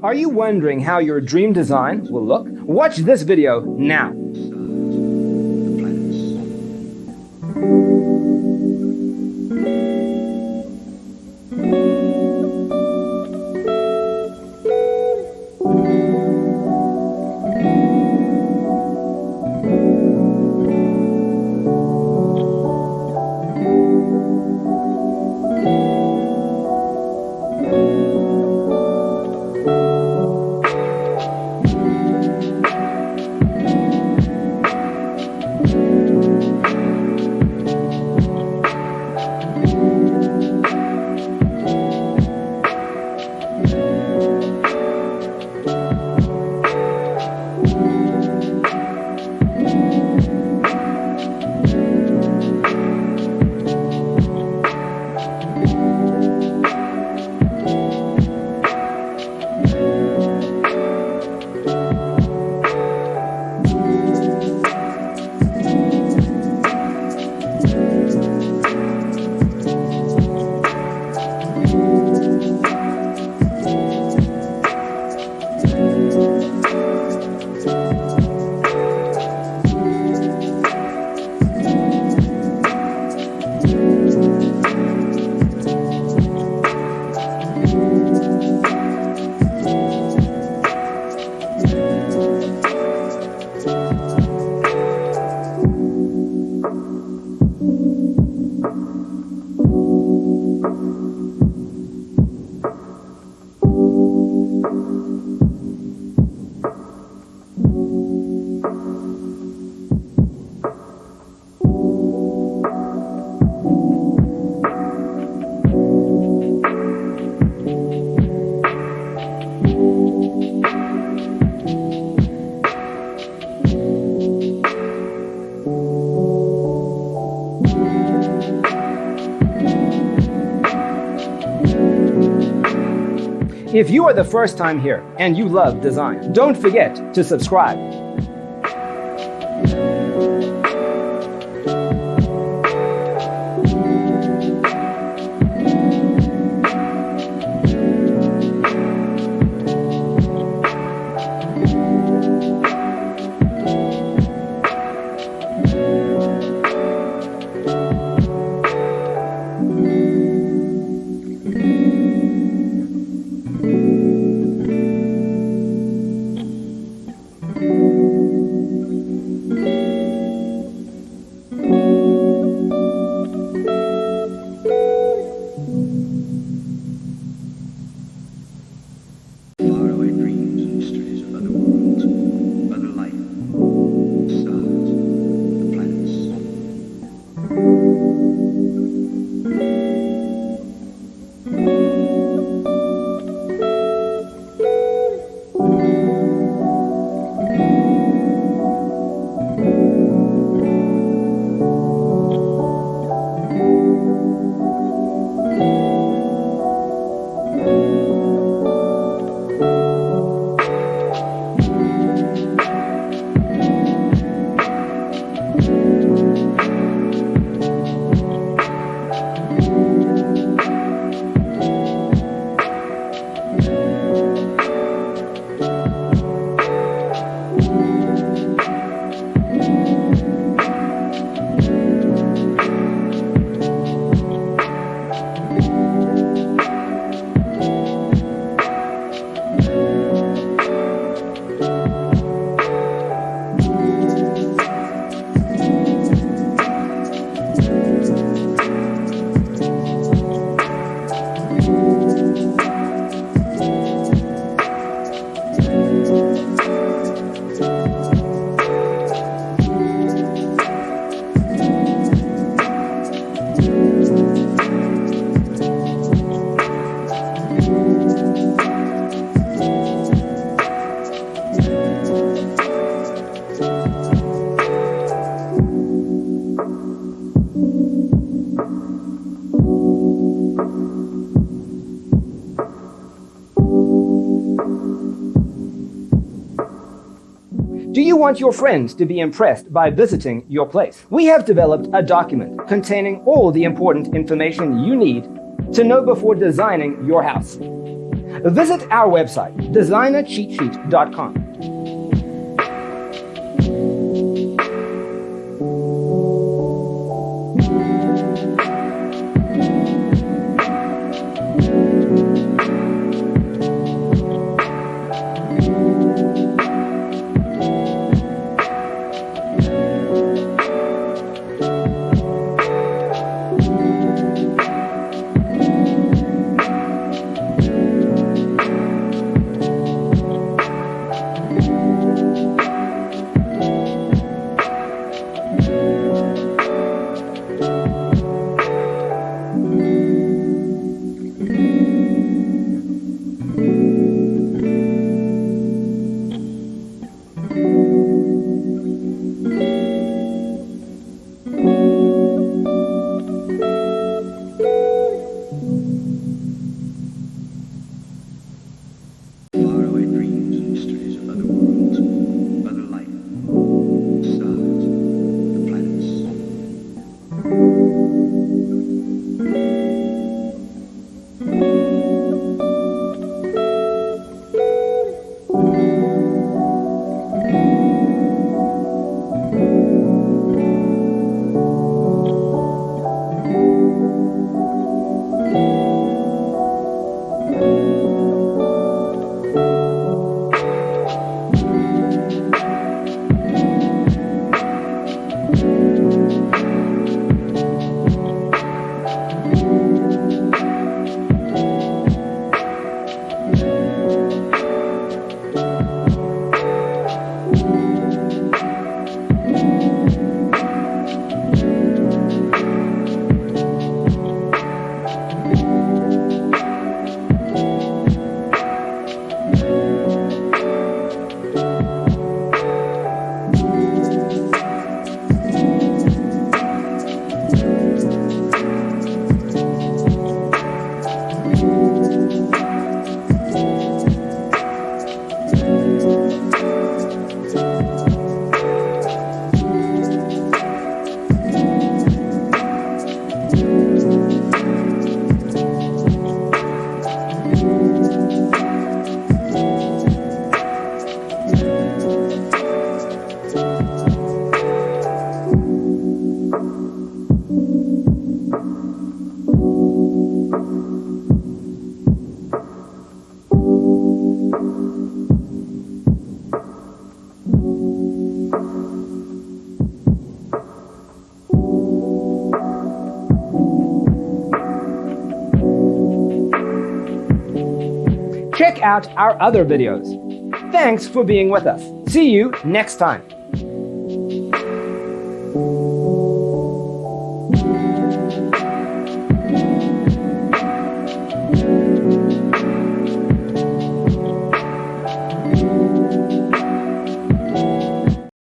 Are you wondering how your dream design will look? Watch this video now. If you are the first time here and you love design, don't forget to subscribe. Do you want your friends to be impressed by visiting your place? We have developed a document containing all the important information you need to know before designing your house. Visit our website, designercheatsheet.com. Faraway dreams and mysteries of other worlds, other life, stars, the planets. Check out our other videos. Thanks for being with us. See you next time.